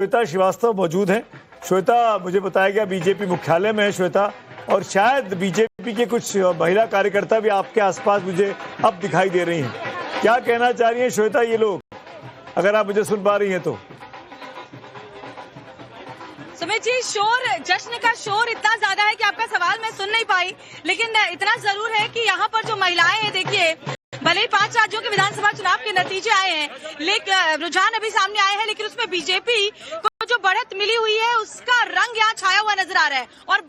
श्वेता श्रीवास्तव मौजूद हैं। श्वेता, मुझे बताया गया बीजेपी मुख्यालय में है श्वेता, और शायद बीजेपी के कुछ महिला कार्यकर्ता भी आपके आसपास मुझे अब दिखाई दे रही हैं। क्या कहना चाह रही हैं श्वेता ये लोग, अगर आप मुझे सुन पा रही हैं तो? सुमित जी, जश्न का शोर इतना ज्यादा है कि आपका सवाल मैं सुन नहीं पाई, लेकिन इतना जरूर है कि यहाँ पर जो महिलाएं हैं, देखिए भले ही 5 राज्यों के विधानसभा चुनाव के नतीजे आए हैं, लेकिन रुझान अभी सामने आए हैं, लेकिन उसमें बीजेपी को जो बढ़त मिली हुई है उसका रंग यहाँ छाया हुआ नजर आ रहा है। और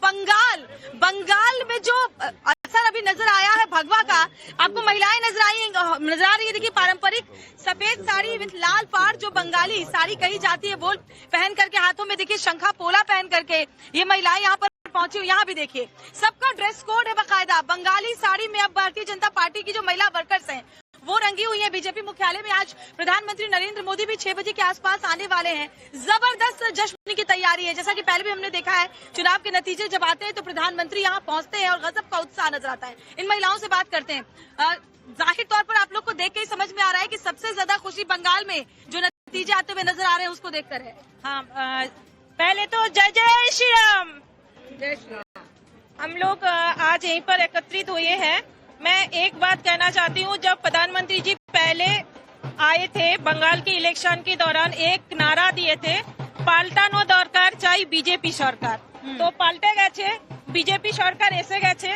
बंगाल में जो असर अभी नजर आया है भगवा का, आपको महिलाएं नजर आ रही है। देखिए पारंपरिक सफेद साड़ी विद लाल पाड़ जो बंगाली साड़ी कही जाती है, वो पहन करके, हाथों में देखिए शंखा पोला पहन करके ये महिलाएं यहाँ पर पहुंची हुई। यहाँ भी देखिए सबका ड्रेस कोड है बाकायदा, बंगाली साड़ी में अब भारतीय जनता पार्टी की जो महिला वर्कर्स हैं वो रंगी हुई है। बीजेपी मुख्यालय में आज प्रधानमंत्री नरेंद्र मोदी भी 6 बजे के आसपास आने वाले हैं। जबरदस्त जश्न की तैयारी है। जैसा कि पहले भी हमने देखा है, चुनाव के नतीजे जब आते हैं तो प्रधानमंत्री यहाँ पहुंचते हैं और गजब का उत्साह नजर आता है। इन महिलाओं से बात करते हैं। जाहिर तौर पर आप लोग को देख के ही समझ में आ रहा है कि सबसे ज्यादा खुशी बंगाल में जो नतीजे आते हुए नजर आ रहे हैं उसको देखकर है। हाँ, पहले तो जय जय श्री राम। हम लोग आज यहीं पर एकत्रित हुए हैं। मैं एक बात कहना चाहती हूँ, जब प्रधानमंत्री जी पहले आए थे बंगाल के इलेक्शन के दौरान एक नारा दिए थे, পাল্টানো দরকার চাই বিজেপি সরকার। তো পাল্টে গেছে, বিজেপি সরকার এসে গেছে,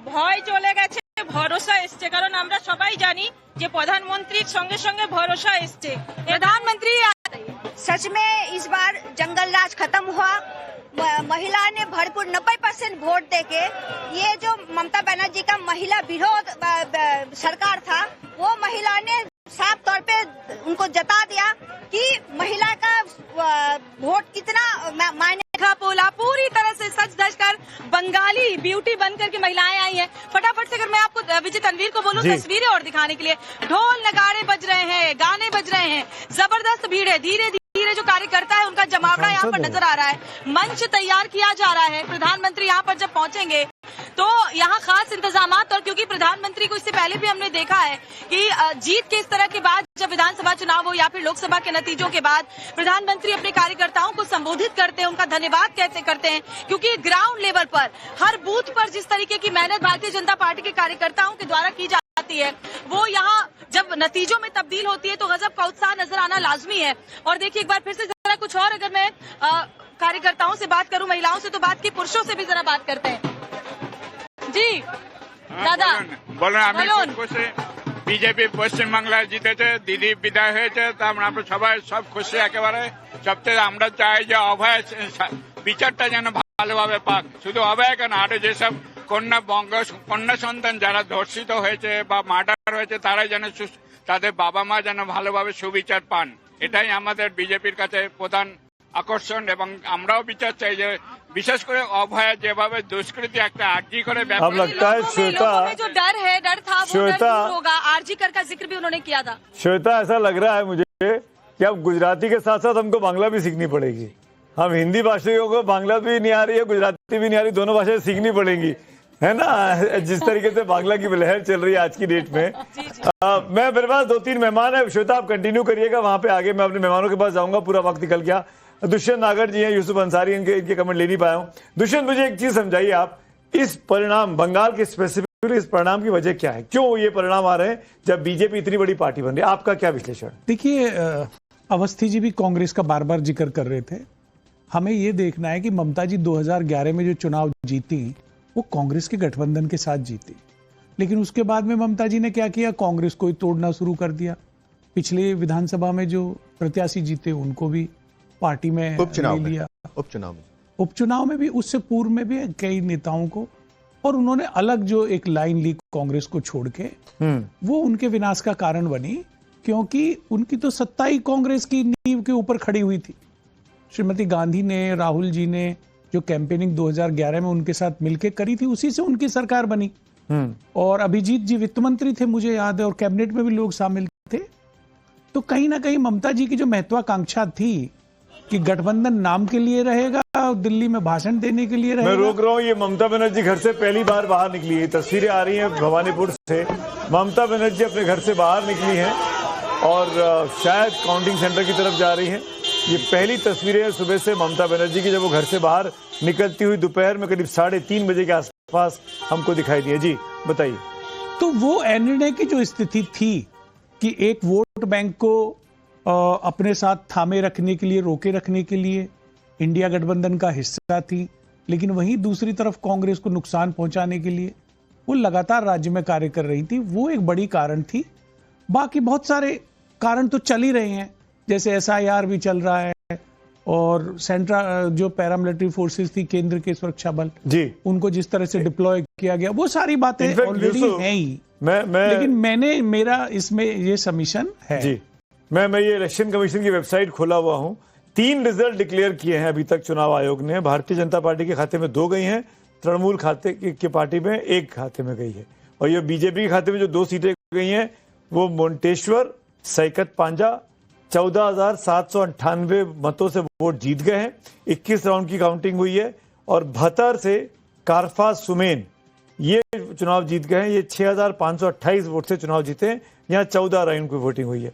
ভয় চলে গেছে, ভরসা এসছে। কারণ আমরা সবাই জানি যে প্রধানমন্ত্রীর সঙ্গে সঙ্গে ভরসা এসছে। प्रधानमंत्री सच में इस बार जंगल राज खत्म हुआ। महिला ने भरपूर 90% वोट देके, ये जो ममता बनर्जी का महिला विरोध सरकार था, वो महिला ने साफ तौर पे उनको जता दिया कि महिला का वोट कितना मायने। पोला पूरी तरह से सज धज कर बंगाली ब्यूटी बनकर के महिलाएं आई हैं। फटाफट से अगर मैं आपको विजय तनवीर को बोलूं तस्वीरें और दिखाने के लिए, ढोल नगाड़े बज रहे हैं, गाने बज रहे हैं, जबरदस्त भीड़ है। धीरे धीरे जो कार्यकर्ता है उनका जमावड़ा यहाँ पर नजर आ रहा है। मंच तैयार किया जा रहा है। प्रधानमंत्री यहाँ पर जब पहुंचेंगे तो यहाँ खास इंतजामात, और क्योंकि प्रधानमंत्री को इससे पहले भी हमने देखा है कि जीत के इस तरह के बाद, जब विधानसभा चुनाव हो या फिर लोकसभा के नतीजों के बाद, प्रधानमंत्री अपने कार्यकर्ताओं को संबोधित करते हैं, उनका धन्यवाद कैसे करते हैं, क्योंकि ग्राउंड लेवल पर हर बूथ पर जिस तरीके की मेहनत भारतीय जनता पार्टी के कार्यकर्ताओं के द्वारा की जाती है, वो यहाँ जब नतीजों में तब्दील होती है तो गजब का उत्साह नजर आना लाजमी है। और देखिए एक बार फिर से जरा कुछ और, अगर मैं कार्यकर्ताओं से बात करूं, महिलाओं से तो बात की, पुरुषों से भी जरा बात करते हैं। जी দাদা বলুন। আমি খুশি, বিজেপি পশ্চিমবাংলায় জিতেছে, দিদি বিদায় হয়েছে, তো আমরা সবাই সব খুশি একেবারে। সবচেয়ে আমরা চাই যে অভয় বিচারটা যেন ভালোভাবে পাক। শুধু অভয় কেন, আরো যেসব কন্যা সন্তান যারা ধর্ষিত হয়েছে বা মার্ডার হয়েছে, তারাই যেন তাদের বাবা মা যেন ভালোভাবে সুবিচার পান। এটাই আমাদের বিজেপির কাছে প্রধান আকর্ষণ। এবং আমরাও বিচার চাই যে विशेष कर अभय जेभावे दुष्कृति आरजी करे। अब लगता है श्वेता, जो डर था वो डर होगा। आरजी कर का जिक्र भी उन्होंने किया था। श्वेता, ऐसा लग रहा है मुझे कि अब गुजराती के साथ साथ हमको बांग्ला भी सीखनी पड़ेगी। हम हिंदी भाषियों को बांग्ला भी नहीं आ रही है, गुजराती भी नहीं आ रही, दोनों भाषाएं सीखनी पड़ेंगी, है ना, जिस तरीके से बांग्ला की लहर चल रही है आज की डेट में। मैं मेरे पास 2-3 मेहमान है। श्वेता, आप कंटिन्यू करिएगा वहां पे, आगे मैं अपने मेहमानों के पास जाऊंगा, पूरा वक्त निकल गया। दुष्यंत नागर जी हैं, यूसुफ अंसारी, इनके कमेंट ले नहीं पाया हूं। दुष्यंत, मुझे एक चीज समझाइए आप, इस परिणाम, बंगाल के स्पेसिफिकली इस परिणाम की वजह क्या है? क्यों ये परिणाम आ रहे हैं जब बीजेपी इतनी बड़ी पार्टी बन रही है? आपका क्या विश्लेषण? देखिए, अवस्थी जी भी कांग्रेस का बार बार जिक्र कर रहे थे। हमें ये देखना है कि ममता जी 2011 में जो चुनाव जीती वो कांग्रेस के गठबंधन के साथ जीती, लेकिन उसके बाद में ममता जी ने क्या किया, कांग्रेस को ही तोड़ना शुरू कर दिया। पिछले विधानसभा में जो प्रत्याशी जीते उनको भी पार्टी में ले लिया, उपचुनाव में भी, उससे पूर्व में भी कई नेताओं को, और उन्होंने अलग जो एक लाइन ली कांग्रेस को छोड़ के, वो उनके विनाश का कारण बनी, क्योंकि उनकी तो सत्ता ही कांग्रेस की नींव के ऊपर खड़ी हुई थी। श्रीमती गांधी ने, राहुल जी ने जो कैंपेनिंग 2011 में उनके साथ मिलकर करी थी, उसी से उनकी सरकार बनी। और अभिजीत जी वित्त मंत्री थे, मुझे याद है, और कैबिनेट में भी लोग शामिल थे। तो कहीं ना कहीं ममता जी की जो महत्वाकांक्षा थी कि गठबंधन नाम के लिए रहेगा और दिल्ली में भाषण देने के लिए रहेगा। मैं रोक रहा हूँ, ये ममता बनर्जी घर से पहली बार बाहर निकली है। तस्वीरें आ रही हैं भवानीपुर से, ममता बनर्जी अपने घर से बाहर निकली हैं और शायद काउंटिंग सेंटर की तरफ जा रही हैं। ये पहली तस्वीरें हैं सुबह से ममता बनर्जी की, जब वो घर से बाहर निकलती हुई दोपहर में करीब 3:30 बजे के आसपास हमको दिखाई दिए। जी बताइए। तो वो एनडीए की जो स्थिति थी कि एक वोट बैंक को अपने साथ थामे रखने के लिए, रोके रखने के लिए इंडिया गठबंधन का हिस्सा थी, लेकिन वहीं दूसरी तरफ कांग्रेस को नुकसान पहुंचाने के लिए वो लगातार राज्य में कार्य कर रही थी, वो एक बड़ी कारण थी। बाकी बहुत सारे कारण तो चल ही रहे हैं, जैसे एसआईआर भी चल रहा है और सेंट्रल जो पैरामिलिट्री फोर्सेस थी, केंद्र के सुरक्षा बल जी, उनको जिस तरह से डिप्लॉय किया गया, वो सारी बातें ऑलरेडी हैं ही। लेकिन मेरा इसमें ये सबमिशन है जी। मैं ये इलेक्शन कमीशन की वेबसाइट खोला हुआ हूं। 3 रिजल्ट डिक्लेयर किए हैं अभी तक चुनाव आयोग ने। भारतीय जनता पार्टी के खाते में 2 गई हैं, तृणमूल खाते की पार्टी में 1 खाते में गई है, और ये बीजेपी के खाते में जो 2 सीटें गई हैं वो मोंटेश्वर, सैकत पांजा 14,798 मतों से वोट जीत गए हैं। 21 राउंड की काउंटिंग हुई है, और भतर से कारफा सुमेन ये चुनाव जीत गए हैं। ये 6,528 वोट से चुनाव जीते हैं। यहाँ 14 राउंड की वोटिंग हुई है।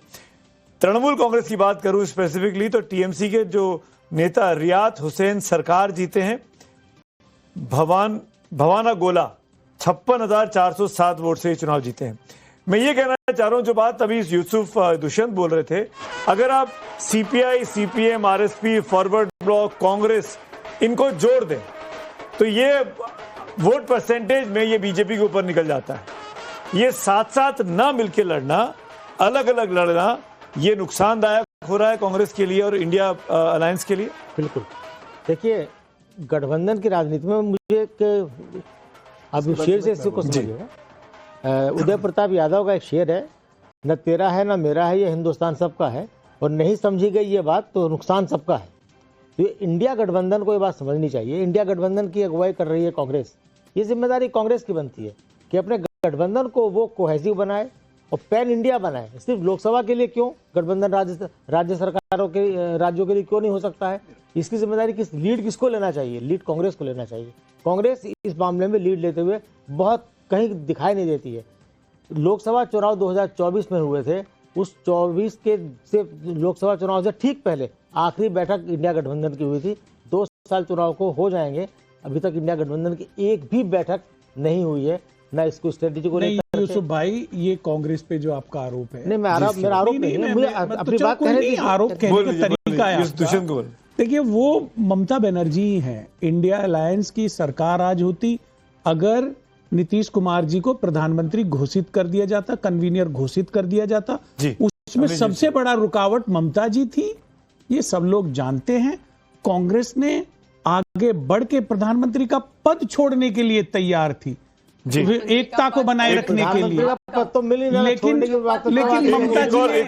तृणमूल कांग्रेस की बात करूं स्पेसिफिकली तो टीएमसी के जो नेता रियात हुसैन सरकार जीते हैं। भवाना गोला 56,407 वोट से चुनाव जीते हैं। मैं ये कहना चाह रहा हूं, जो बात अभी यूसुफ दुष्यंत बोल रहे थे, अगर आप CPI, CPM, RSP, forward block, Congress इनको जोड़ दें तो ये वोट परसेंटेज में ये बीजेपी के ऊपर निकल जाता है। ये साथ साथ ना मिलकर लड़ना, अलग अलग लड़ना, ये नुकसानदायक हो रहा है कांग्रेस के लिए और इंडिया अलायंस के लिए। बिल्कुल। देखिए, गठबंधन की राजनीति में मुझे अब शेर से इसको समझिएगा। उदय प्रताप यादव का एक शेर है, न तेरा है न मेरा है, ये हिंदुस्तान सबका है, और नहीं समझी गई ये बात तो नुकसान सबका है। तो इंडिया गठबंधन को ये बात समझनी चाहिए। इंडिया गठबंधन की अगुवाई कर रही है कांग्रेस। ये जिम्मेदारी कांग्रेस की बनती है कि अपने गठबंधन को वो कोहेसिव बनाए और पैन इंडिया बनाए। सिर्फ लोकसभा के लिए क्यों, गठबंधन राज्य सरकारों के राज्यों के लिए क्यों नहीं हो सकता है? इसकी जिम्मेदारी लीड किसको लेना चाहिए? लीड कांग्रेस को लेना चाहिए। कांग्रेस इस मामले में लीड लेते हुए बहुत कहीं दिखाई नहीं देती है। लोकसभा चुनाव 2024 में हुए थे, उस 24 के से लोकसभा चुनाव से ठीक पहले आखिरी बैठक इंडिया गठबंधन की हुई थी। 2 साल चुनाव को हो जाएंगे, अभी तक इंडिया गठबंधन की एक भी बैठक नहीं हुई है, ना इसको स्ट्रेटेजी को लेकर। यूसुफ भाई, ये कांग्रेस पे जो आपका आरोप है, नहीं मेरा आरोप नहीं है, मुझे अपनी बात कहने आरोप कहने का तरीका है। देखिए, वो ममता बनर्जी हैं। इंडिया अलायंस की सरकार आज होती अगर नीतीश कुमार जी को प्रधानमंत्री घोषित कर दिया जाता, कन्वीनर घोषित कर दिया जाता। उसमें सबसे बड़ा रुकावट ममता जी थी, ये सब लोग जानते हैं। कांग्रेस ने आगे बढ़ के प्रधानमंत्री का पद छोड़ने के लिए तैयार थी, एकता को बनाए रखने के लिए, तो मिली ना, लेकिन ममता जी